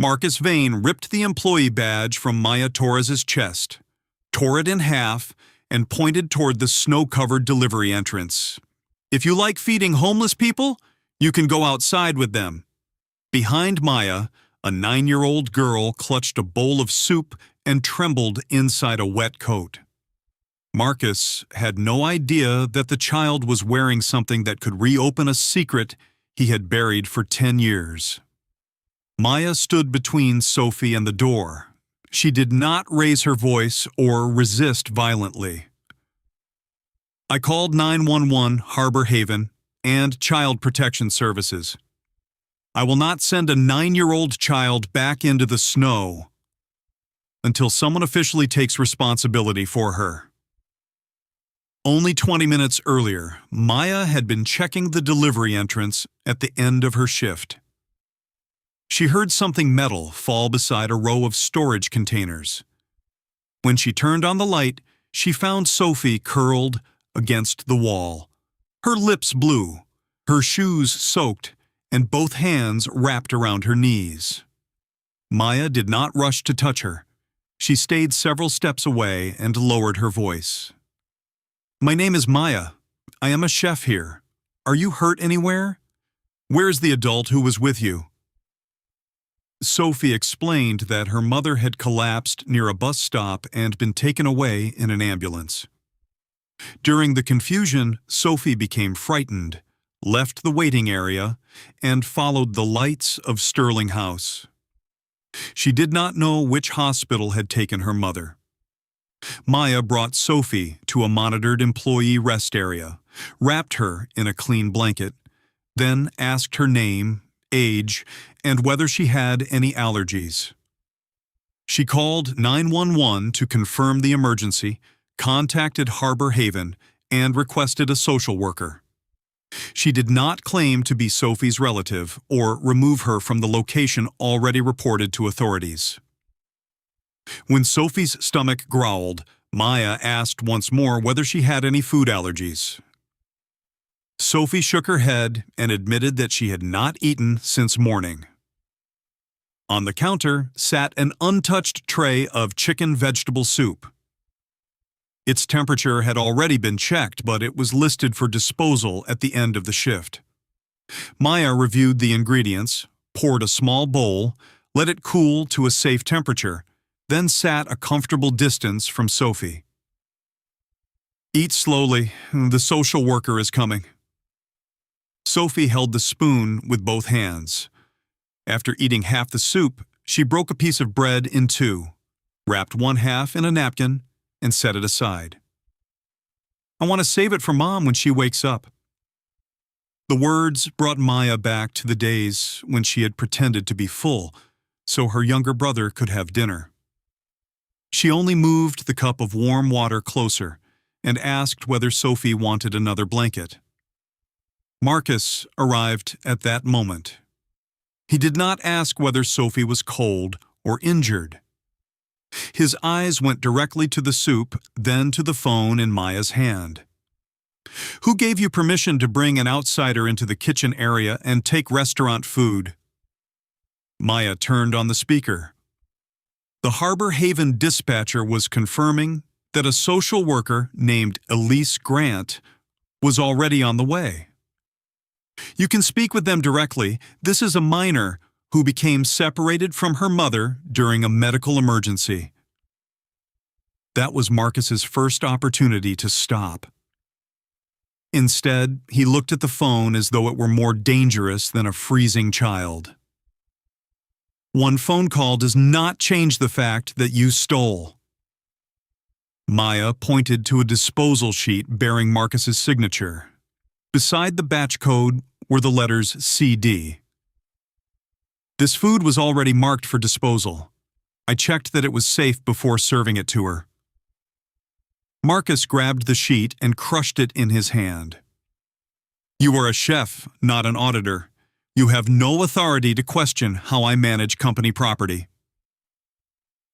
Marcus Vane ripped the employee badge from Maya Torres' chest, tore it in half, and pointed toward the snow-covered delivery entrance. "If you like feeding homeless people, you can go outside with them." Behind Maya, a 9-year-old girl clutched a bowl of soup and trembled inside a wet coat. Marcus had no idea that the child was wearing something that could reopen a secret he had buried for 10 years. Maya stood between Sophie and the door. She did not raise her voice or resist violently. "I called 911 Harbor Haven and Child Protection Services. I will not send a 9-year-old child back into the snow until someone officially takes responsibility for her." Only 20 minutes earlier, Maya had been checking the delivery entrance at the end of her shift. She heard something metal fall beside a row of storage containers. When she turned on the light, she found Sophie curled against the wall, her lips blue, her shoes soaked, and both hands wrapped around her knees. Maya did not rush to touch her. She stayed several steps away and lowered her voice. "My name is Maya. I am a chef here. Are you hurt anywhere? Where's the adult who was with you?" Sophie explained that her mother had collapsed near a bus stop and been taken away in an ambulance. During the confusion, Sophie became frightened, left the waiting area, and followed the lights of Sterling House. She did not know which hospital had taken her mother. Maya brought Sophie to a monitored employee rest area, wrapped her in a clean blanket, then asked her name, age, and whether she had any allergies. She called 911 to confirm the emergency, contacted Harbor Haven, and requested a social worker. She did not claim to be Sophie's relative or remove her from the location already reported to authorities. When Sophie's stomach growled, Maya asked once more whether she had any food allergies. Sophie shook her head and admitted that she had not eaten since morning. On the counter sat an untouched tray of chicken vegetable soup. Its temperature had already been checked, but it was listed for disposal at the end of the shift. Maya reviewed the ingredients, poured a small bowl, let it cool to a safe temperature, then sat a comfortable distance from Sophie. "Eat slowly. The social worker is coming." Sophie held the spoon with both hands. After eating half the soup, she broke a piece of bread in two, wrapped one half in a napkin, and set it aside. "I want to save it for Mom when she wakes up." The words brought Maya back to the days when she had pretended to be full, so her younger brother could have dinner. She only moved the cup of warm water closer and asked whether Sophie wanted another blanket. Marcus arrived at that moment. He did not ask whether Sophie was cold or injured. His eyes went directly to the soup, then to the phone in Maya's hand. "Who gave you permission to bring an outsider into the kitchen area and take restaurant food?" Maya turned on the speaker. The Harbor Haven dispatcher was confirming that a social worker named Elise Grant was already on the way. "You can speak with them directly. This is a minor who became separated from her mother during a medical emergency." That was Marcus's first opportunity to stop. Instead, he looked at the phone as though it were more dangerous than a freezing child. "One phone call does not change the fact that you stole." Maya pointed to a disposal sheet bearing Marcus's signature. Beside the batch code were the letters CD. "This food was already marked for disposal. I checked that it was safe before serving it to her." Marcus grabbed the sheet and crushed it in his hand. "You are a chef, not an auditor. You have no authority to question how I manage company property."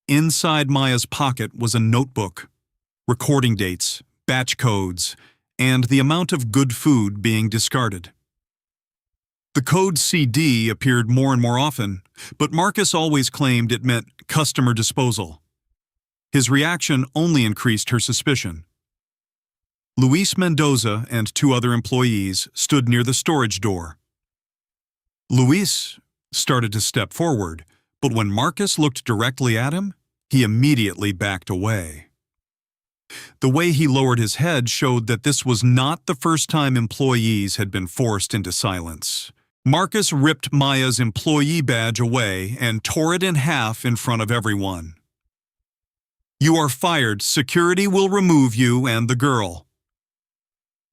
Inside Maya's pocket was a notebook, recording dates, batch codes, and the amount of good food being discarded. The code CD appeared more and more often, but Marcus always claimed it meant customer disposal. His reaction only increased her suspicion. Luis Mendoza and 2 other employees stood near the storage door. Luis started to step forward, but when Marcus looked directly at him, he immediately backed away. The way he lowered his head showed that this was not the first time employees had been forced into silence. Marcus ripped Maya's employee badge away and tore it in half in front of everyone. "You are fired. Security will remove you and the girl."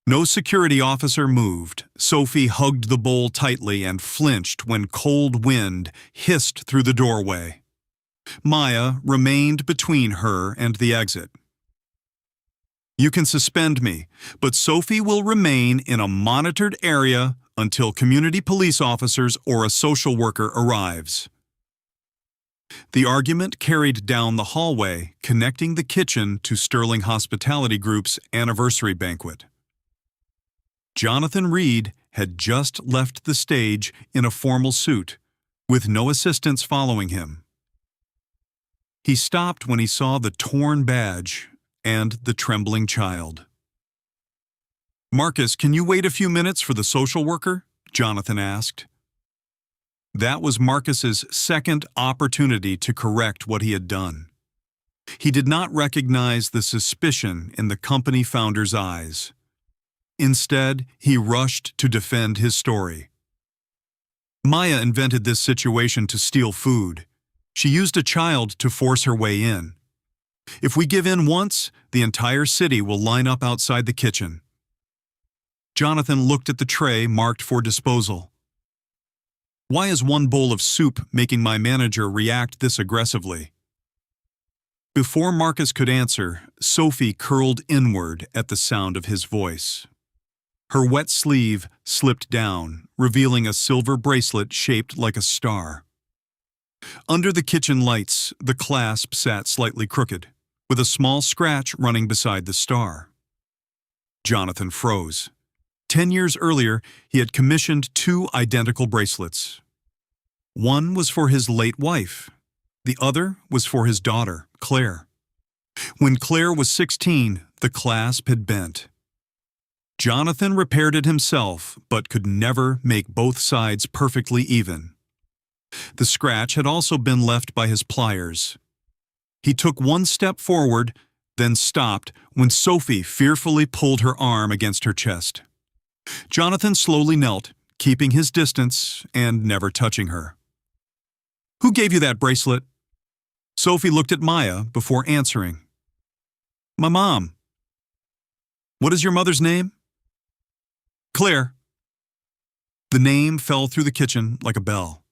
No security officer moved. Sophie hugged the bowl tightly and flinched when cold wind hissed through the doorway. Maya remained between her and the exit. "You can suspend me, but Sophie will remain in a monitored area until community police officers or a social worker arrives." The argument carried down the hallway, connecting the kitchen to Sterling Hospitality Group's anniversary banquet. Jonathan Reed had just left the stage in a formal suit, with no assistants following him. He stopped when he saw the torn badge and the trembling child. "Marcus, can you wait a few minutes for the social worker?" Jonathan asked. That was Marcus's second opportunity to correct what he had done. He did not recognize the suspicion in the company founder's eyes. Instead, he rushed to defend his story. "Maya invented this situation to steal food. She used a child to force her way in. If we give in once, the entire city will line up outside the kitchen." Jonathan looked at the tray marked for disposal. "Why is one bowl of soup making my manager react this aggressively?" Before Marcus could answer, Sophie curled inward at the sound of his voice. Her wet sleeve slipped down, revealing a silver bracelet shaped like a star. Under the kitchen lights, the clasp sat slightly crooked, with a small scratch running beside the star. Jonathan froze. 10 years earlier, he had commissioned 2 identical bracelets. One was for his late wife. The other was for his daughter, Claire. When Claire was 16, the clasp had bent. Jonathan repaired it himself, but could never make both sides perfectly even. The scratch had also been left by his pliers. He took one step forward, then stopped when Sophie fearfully pulled her arm against her chest. Jonathan slowly knelt, keeping his distance and never touching her. "Who gave you that bracelet?" Sophie looked at Maya before answering. "My mom." "What is your mother's name?" "Claire." The name fell through the kitchen like a bell.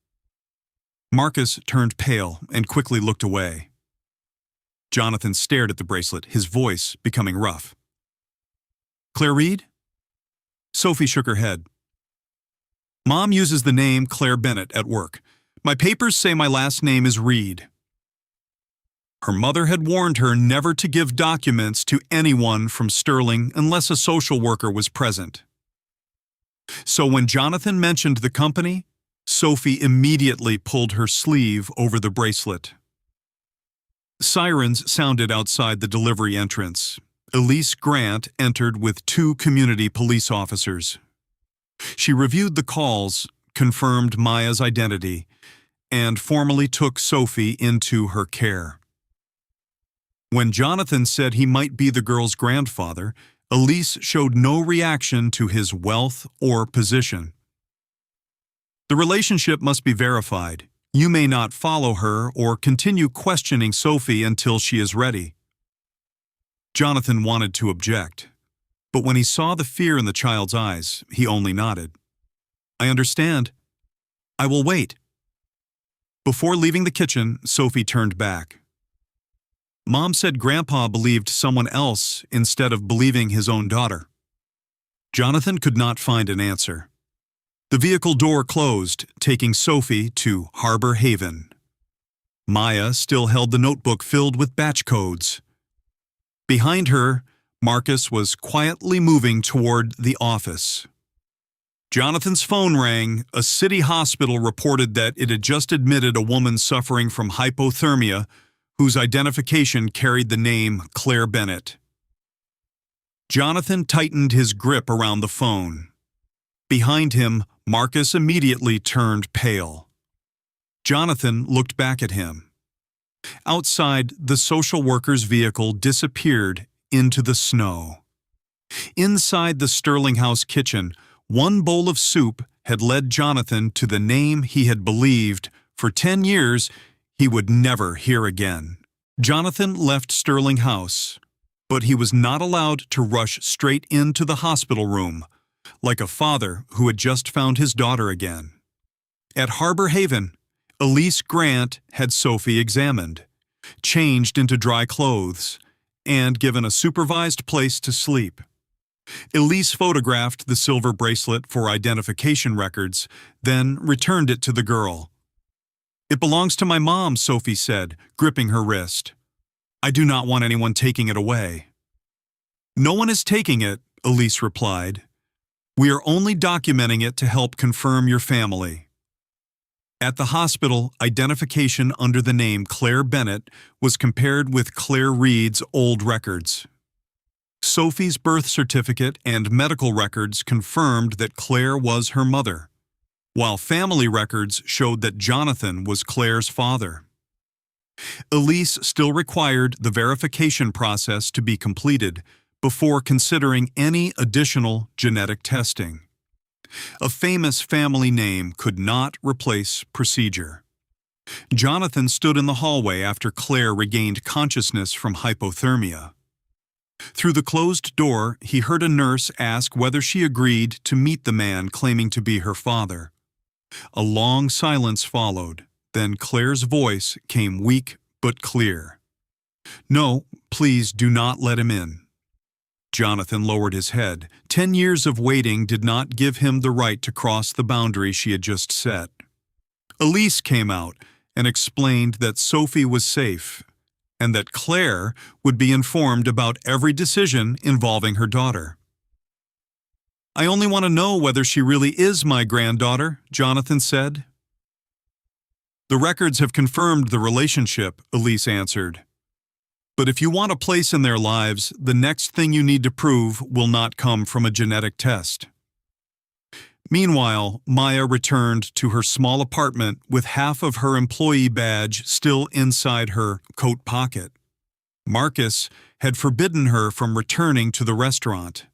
Marcus turned pale and quickly looked away. Jonathan stared at the bracelet, his voice becoming rough. "Claire Reed?" Sophie shook her head. "Mom uses the name Claire Bennett at work. My papers say my last name is Reed." Her mother had warned her never to give documents to anyone from Sterling unless a social worker was present. So when Jonathan mentioned the company, Sophie immediately pulled her sleeve over the bracelet. Sirens sounded outside the delivery entrance. Elise Grant entered with 2 community police officers. She reviewed the calls, confirmed Maya's identity, and formally took Sophie into her care. When Jonathan said he might be the girl's grandfather, Elise showed no reaction to his wealth or position. "The relationship must be verified. You may not follow her or continue questioning Sophie until she is ready." Jonathan wanted to object, but when he saw the fear in the child's eyes, he only nodded. "I understand. I will wait." Before leaving the kitchen, Sophie turned back. "Mom said Grandpa believed someone else instead of believing his own daughter." Jonathan could not find an answer. The vehicle door closed, taking Sophie to Harbor Haven. Maya still held the notebook filled with batch codes. Behind her, Marcus was quietly moving toward the office. Jonathan's phone rang. A city hospital reported that it had just admitted a woman suffering from hypothermia whose identification carried the name Claire Bennett. Jonathan tightened his grip around the phone. Behind him, Marcus immediately turned pale. Jonathan looked back at him. Outside, the social worker's vehicle disappeared into the snow. Inside the Sterling House kitchen, one bowl of soup had led Jonathan to the name he had believed for 10 years he would never hear again. Jonathan left Sterling House, but he was not allowed to rush straight into the hospital room, like a father who had just found his daughter again. At Harbor Haven, Elise Grant had Sophie examined, changed into dry clothes, and given a supervised place to sleep. Elise photographed the silver bracelet for identification records, then returned it to the girl. "It belongs to my mom," Sophie said, gripping her wrist. "I do not want anyone taking it away." "No one is taking it," Elise replied. "We are only documenting it to help confirm your family." At the hospital, identification under the name Claire Bennett was compared with Claire Reed's old records. Sophie's birth certificate and medical records confirmed that Claire was her mother, while family records showed that Jonathan was Claire's father. Elise still required the verification process to be completed before considering any additional genetic testing. A famous family name could not replace procedure. Jonathan stood in the hallway after Claire regained consciousness from hypothermia. Through the closed door, he heard a nurse ask whether she agreed to meet the man claiming to be her father. A long silence followed, then Claire's voice came weak but clear. "No, please do not let him in." Jonathan lowered his head. 10 years of waiting did not give him the right to cross the boundary she had just set. Elise came out and explained that Sophie was safe, and that Claire would be informed about every decision involving her daughter. "I only want to know whether she really is my granddaughter," Jonathan said. "The records have confirmed the relationship," Elise answered. "But if you want a place in their lives, the next thing you need to prove will not come from a genetic test." Meanwhile, Maya returned to her small apartment with half of her employee badge still inside her coat pocket. Marcus had forbidden her from returning to the restaurant.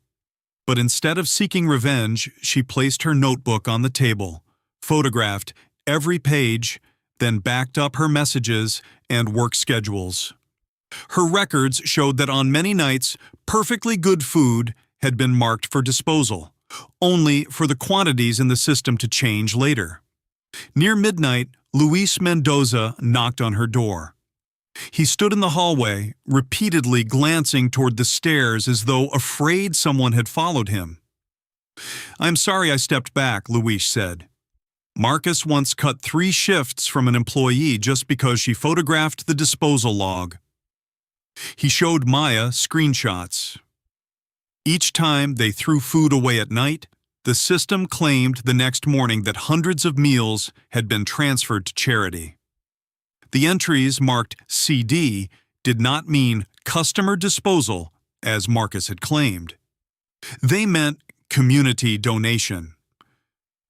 But instead of seeking revenge, she placed her notebook on the table, photographed every page, then backed up her messages and work schedules. Her records showed that on many nights, perfectly good food had been marked for disposal, only for the quantities in the system to change later. Near midnight, Luis Mendoza knocked on her door. He stood in the hallway, repeatedly glancing toward the stairs as though afraid someone had followed him. "I'm sorry I stepped back," Luis said. "Marcus once cut 3 shifts from an employee just because she photographed the disposal log." He showed Maya screenshots. Each time they threw food away at night, the system claimed the next morning that hundreds of meals had been transferred to charity. The entries marked CD did not mean customer disposal, as Marcus had claimed. They meant community donation.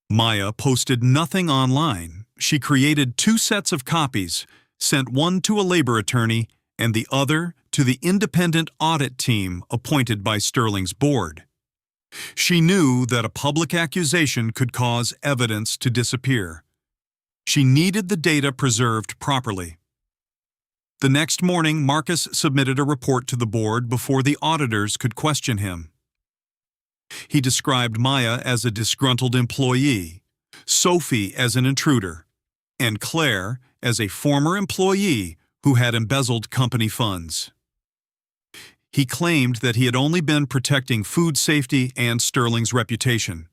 Maya posted nothing online. She created 2 sets of copies, sent one to a labor attorney and the other to the independent audit team appointed by Sterling's board. She knew that a public accusation could cause evidence to disappear. She needed the data preserved properly. The next morning, Marcus submitted a report to the board before the auditors could question him. He described Maya as a disgruntled employee, Sophie as an intruder, and Claire as a former employee who had embezzled company funds. He claimed that he had only been protecting food safety and Sterling's reputation.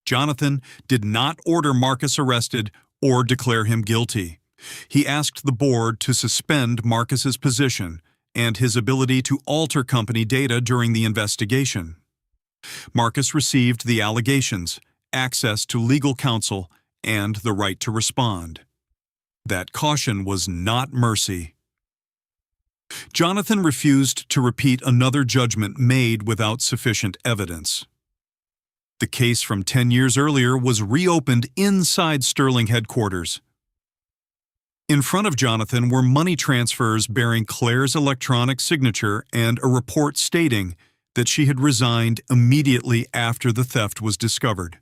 Jonathan did not order Marcus arrested or declare him guilty. He asked the board to suspend Marcus's position and his ability to alter company data during the investigation. Marcus received the allegations, access to legal counsel and the right to respond. That caution was not mercy. Jonathan refused to repeat another judgment made without sufficient evidence. The case from 10 years earlier was reopened inside Sterling headquarters. In front of Jonathan were money transfers bearing Claire's electronic signature and a report stating that she had resigned immediately after the theft was discovered.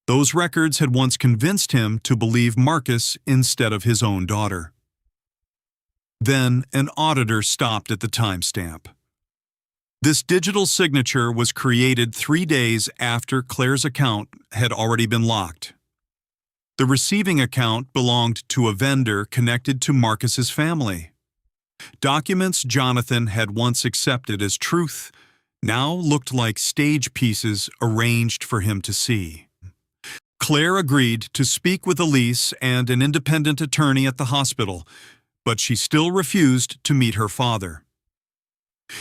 Those records had once convinced him to believe Marcus instead of his own daughter. Then an auditor stopped at the timestamp. This digital signature was created 3 days after Claire's account had already been locked. The receiving account belonged to a vendor connected to Marcus's family. Documents Jonathan had once accepted as truth now looked like stage pieces arranged for him to see. Claire agreed to speak with Elise and an independent attorney at the hospital, but she still refused to meet her father.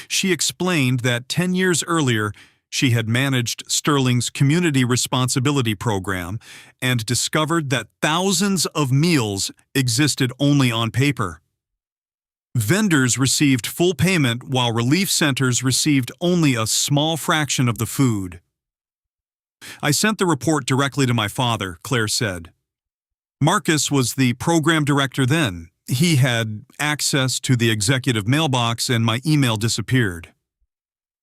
She explained that 10 years earlier, she had managed Sterling's community responsibility program and discovered that thousands of meals existed only on paper. Vendors received full payment while relief centers received only a small fraction of the food. I sent the report directly to my father, Claire said. Marcus was the program director then. He had access to the executive mailbox and my email disappeared.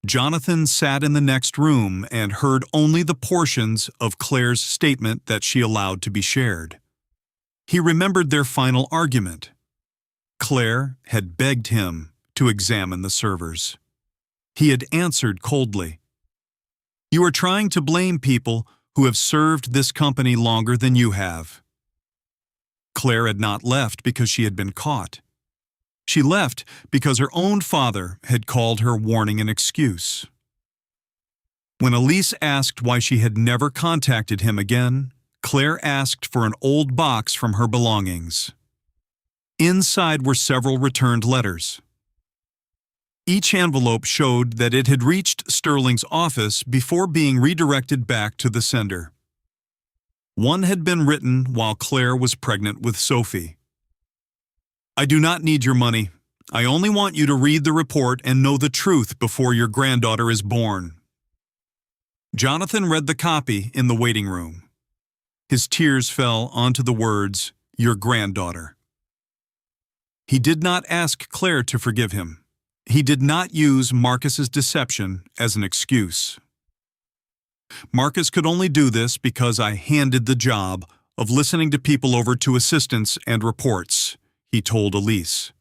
Jonathan sat in the next room and heard only the portions of Claire's statement that she allowed to be shared. He remembered their final argument. Claire had begged him to examine the servers. He had answered coldly, "You are trying to blame people who have served this company longer than you have." Claire had not left because she had been caught. She left because her own father had called her warning an excuse. When Elise asked why she had never contacted him again, Claire asked for an old box from her belongings. Inside were several returned letters. Each envelope showed that it had reached Sterling's office before being redirected back to the sender. One had been written while Claire was pregnant with Sophie. "I do not need your money. I only want you to read the report and know the truth before your granddaughter is born." Jonathan read the copy in the waiting room. His tears fell onto the words, "your granddaughter." He did not ask Claire to forgive him. He did not use Marcus's deception as an excuse. Marcus could only do this because I handed the job of listening to people over to assistants and reports, he told Elise.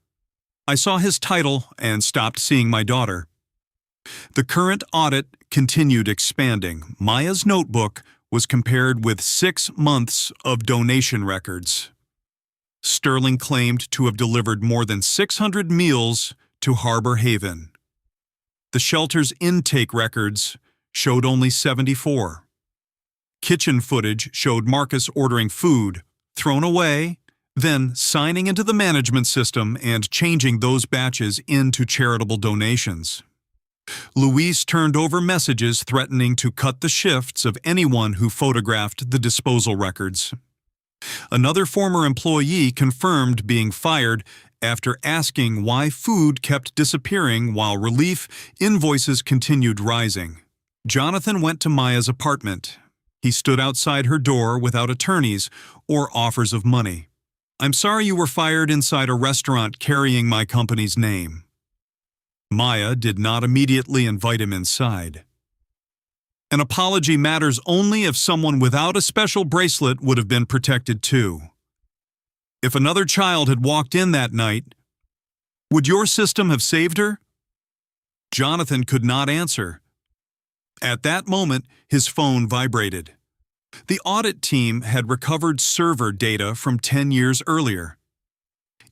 I saw his title and stopped seeing my daughter. The current audit continued expanding. Maya's notebook was compared with 6 months of donation records. Sterling claimed to have delivered more than 600 meals to Harbor Haven. The shelter's intake records showed only 74. Kitchen footage showed Marcus ordering food, thrown away, then signing into the management system and changing those batches into charitable donations. Louise turned over messages threatening to cut the shifts of anyone who photographed the disposal records. Another former employee confirmed being fired after asking why food kept disappearing while relief invoices continued rising. Jonathan went to Maya's apartment. He stood outside her door without attorneys or offers of money. "I'm sorry you were fired inside a restaurant carrying my company's name." Maya did not immediately invite him inside. An apology matters only if someone without a special bracelet would have been protected too. If another child had walked in that night, would your system have saved her? Jonathan could not answer. At that moment, his phone vibrated. The audit team had recovered server data from 10 years earlier.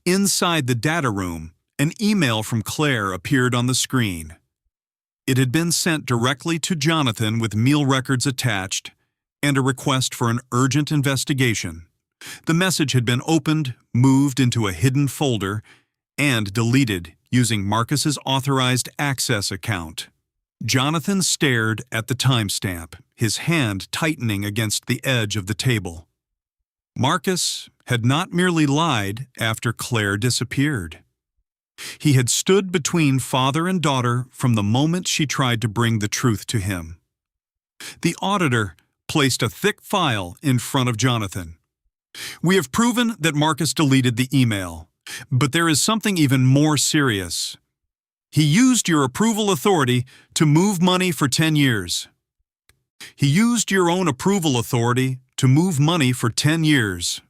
Inside the data room, an email from Claire appeared on the screen. It had been sent directly to Jonathan with meal records attached and a request for an urgent investigation. The message had been opened, moved into a hidden folder, and deleted using Marcus's authorized access account. Jonathan stared at the timestamp, his hand tightening against the edge of the table. Marcus had not merely lied after Claire disappeared. He had stood between father and daughter from the moment she tried to bring the truth to him. The auditor placed a thick file in front of Jonathan. "We have proven that Marcus deleted the email, but there is something even more serious. He used your approval authority to move money for 10 years. He used your own approval authority to move money for 10 years.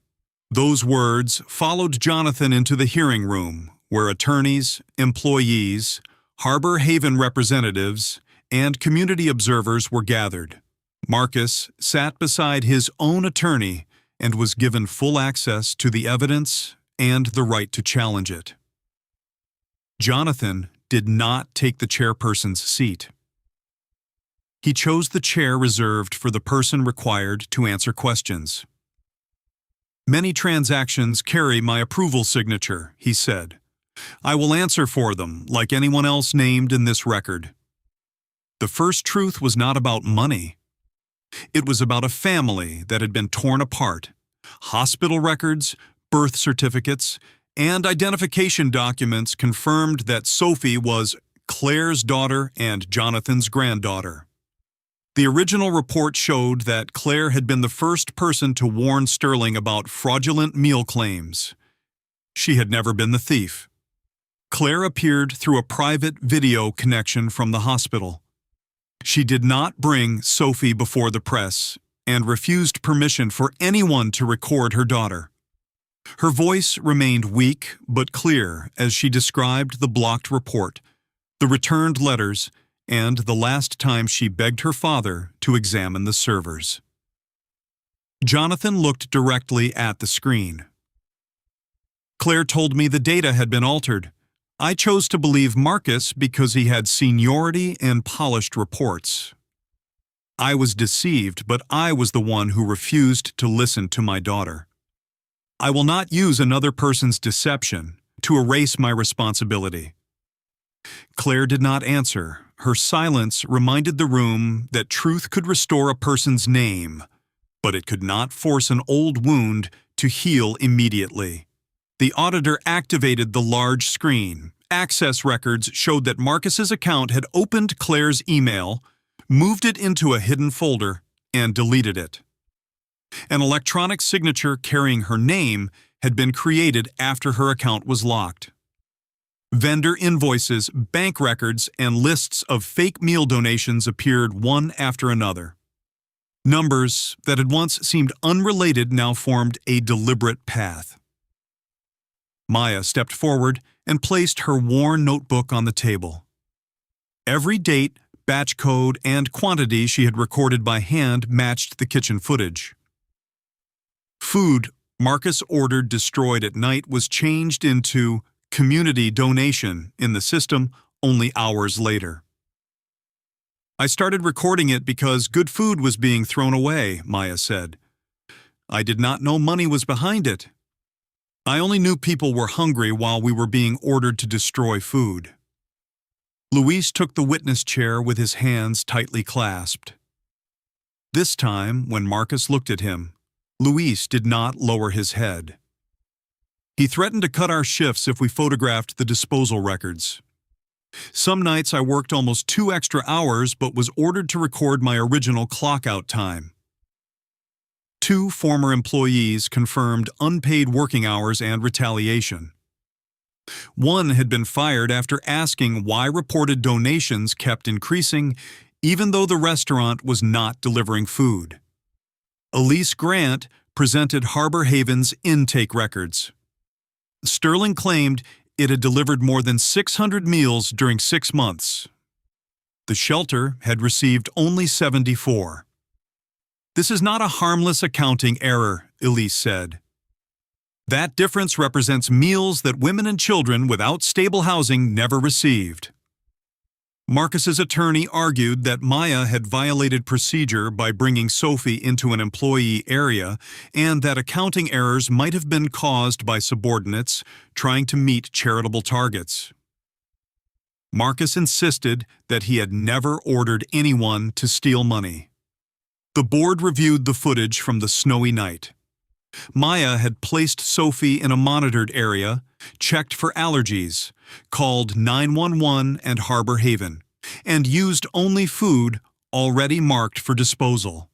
Those words followed Jonathan into the hearing room, where attorneys, employees, Harbor Haven representatives, and community observers were gathered. Marcus sat beside his own attorney and was given full access to the evidence and the right to challenge it. Jonathan did not take the chairperson's seat. He chose the chair reserved for the person required to answer questions. "Many transactions carry my approval signature," he said. "I will answer for them like anyone else named in this record." The first truth was not about money. It was about a family that had been torn apart. Hospital records, birth certificates, and identification documents confirmed that Sophie was Claire's daughter and Jonathan's granddaughter. The original report showed that Claire had been the first person to warn Sterling about fraudulent meal claims. She had never been the thief. Claire appeared through a private video connection from the hospital. She did not bring Sophie before the press and refused permission for anyone to record her daughter. Her voice remained weak but clear as she described the blocked report, the returned letters, and the last time she begged her father to examine the servers. Jonathan looked directly at the screen. "Claire told me the data had been altered. I chose to believe Marcus because he had seniority and polished reports. I was deceived, but I was the one who refused to listen to my daughter. I will not use another person's deception to erase my responsibility." Claire did not answer. Her silence reminded the room that truth could restore a person's name, but it could not force an old wound to heal immediately. The auditor activated the large screen. Access records showed that Marcus's account had opened Claire's email, moved it into a hidden folder, and deleted it. An electronic signature carrying her name had been created after her account was locked. Vendor invoices, bank records, and lists of fake meal donations appeared one after another. Numbers that had once seemed unrelated now formed a deliberate path. Maya stepped forward and placed her worn notebook on the table. Every date, batch code, and quantity she had recorded by hand matched the kitchen footage. Food Marcus ordered destroyed at night was changed into community donation in the system only hours later. "I started recording it because good food was being thrown away," Maya said. "I did not know money was behind it. I only knew people were hungry while we were being ordered to destroy food." Luis took the witness chair with his hands tightly clasped. This time, when Marcus looked at him, Luis did not lower his head. "He threatened to cut our shifts if we photographed the disposal records. Some nights I worked almost 2 extra hours but was ordered to record my original clock-out time." 2 former employees confirmed unpaid working hours and retaliation. One had been fired after asking why reported donations kept increasing even though the restaurant was not delivering food. Elise Grant presented Harbor Haven's intake records. Sterling claimed it had delivered more than 600 meals during 6 months. The shelter had received only 74. "This is not a harmless accounting error," Elise said. "That difference represents meals that women and children without stable housing never received." Marcus's attorney argued that Maya had violated procedure by bringing Sophie into an employee area and that accounting errors might have been caused by subordinates trying to meet charitable targets. Marcus insisted that he had never ordered anyone to steal money. The board reviewed the footage from the snowy night. Maya had placed Sophie in a monitored area, checked for allergies, called 911 and Harbor Haven, and used only food already marked for disposal.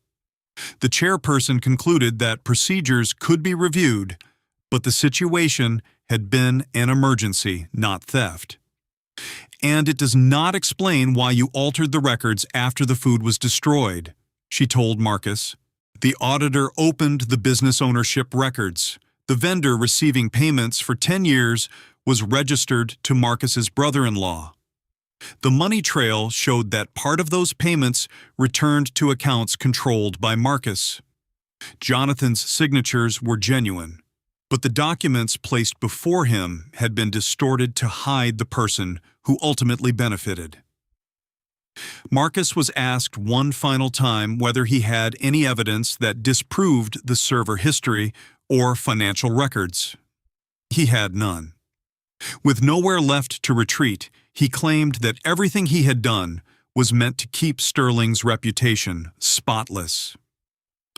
The chairperson concluded that procedures could be reviewed, but the situation had been an emergency, not theft. And it does not explain why you altered the records after the food was destroyed, she told Marcus. The auditor opened the business ownership records. The vendor receiving payments for 10 years was registered to Marcus's brother-in-law. The money trail showed that part of those payments returned to accounts controlled by Marcus. Jonathan's signatures were genuine, but the documents placed before him had been distorted to hide the person who ultimately benefited. Marcus was asked one final time whether he had any evidence that disproved the server history or financial records. He had none. With nowhere left to retreat, he claimed that everything he had done was meant to keep Sterling's reputation spotless.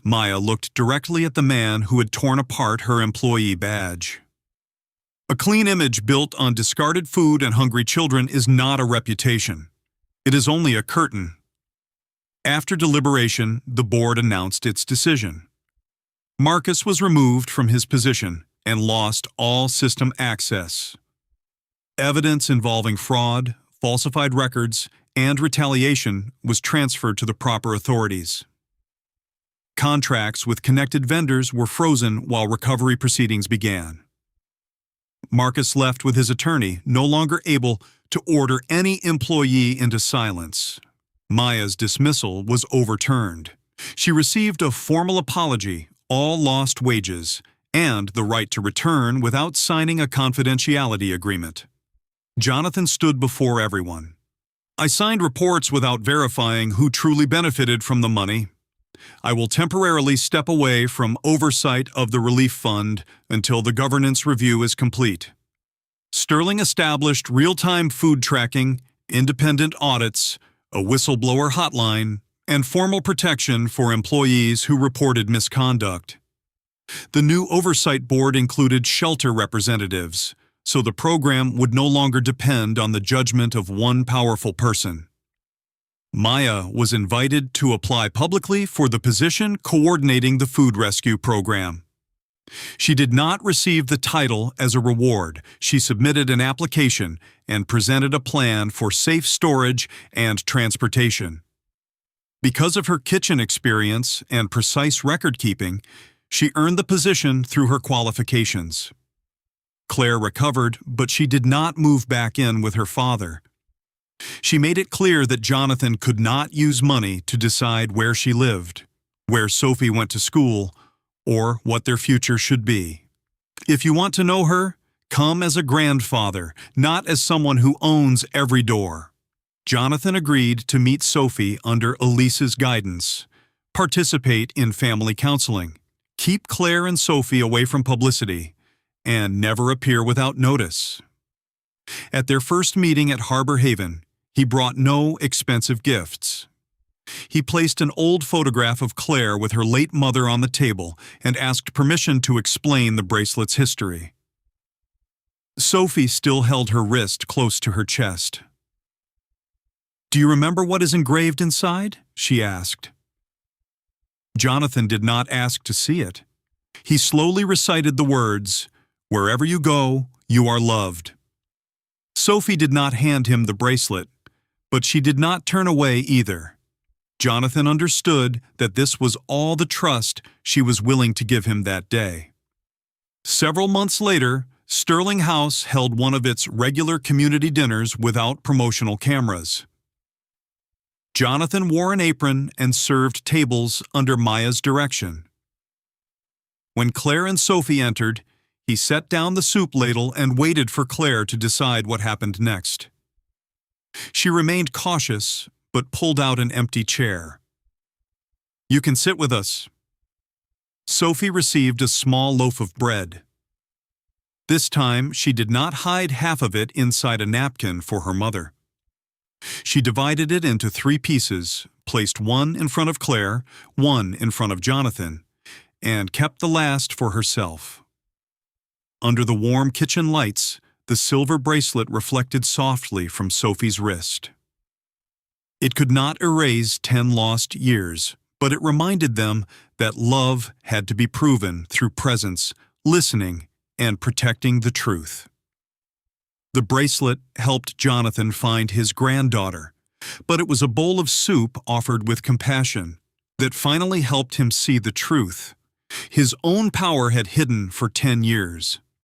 Maya looked directly at the man who had torn apart her employee badge. A clean image built on discarded food and hungry children is not a reputation. It is only a curtain. After deliberation, the board announced its decision. Marcus was removed from his position and lost all system access. Evidence involving fraud, falsified records, and retaliation was transferred to the proper authorities. Contracts with connected vendors were frozen while recovery proceedings began. Marcus left with his attorney, no longer able to order any employee into silence. Maya's dismissal was overturned. She received a formal apology, all lost wages, and the right to return without signing a confidentiality agreement. Jonathan stood before everyone. I signed reports without verifying who truly benefited from the money. I will temporarily step away from oversight of the relief fund until the governance review is complete. Sterling established real-time food tracking, independent audits, a whistleblower hotline, and formal protection for employees who reported misconduct. The new oversight board included shelter representatives, so the program would no longer depend on the judgment of one powerful person. Maya was invited to apply publicly for the position coordinating the food rescue program. She did not receive the title as a reward. She submitted an application and presented a plan for safe storage and transportation. Because of her kitchen experience and precise record-keeping, she earned the position through her qualifications. Claire recovered, but she did not move back in with her father. She made it clear that Jonathan could not use money to decide where she lived, where Sophie went to school, or what their future should be. If you want to know her, come as a grandfather, not as someone who owns every door. Jonathan agreed to meet Sophie under Elise's guidance, participate in family counseling, keep Claire and Sophie away from publicity, and never appear without notice. At their first meeting at Harbor Haven, he brought no expensive gifts. He placed an old photograph of Claire with her late mother on the table and asked permission to explain the bracelet's history. Sophie still held her wrist close to her chest. "Do you remember what is engraved inside?" she asked. Jonathan did not ask to see it. He slowly recited the words, "Wherever you go, you are loved." Sophie did not hand him the bracelet, but she did not turn away either. Jonathan understood that this was all the trust she was willing to give him that day. Several months later, Sterling House held one of its regular community dinners without promotional cameras. Jonathan wore an apron and served tables under Maya's direction. When Claire and Sophie entered, he set down the soup ladle and waited for Claire to decide what happened next. She remained cautious, but pulled out an empty chair. "You can sit with us." Sophie received a small loaf of bread. This time, she did not hide half of it inside a napkin for her mother. She divided it into 3 pieces, placed one in front of Claire, one in front of Jonathan, and kept the last for herself. Under the warm kitchen lights, the silver bracelet reflected softly from Sophie's wrist. It could not erase 10 lost years, but it reminded them that love had to be proven through presence, listening, and protecting the truth. The bracelet helped Jonathan find his granddaughter, but it was a bowl of soup offered with compassion that finally helped him see the truth his own power had hidden for 10 years.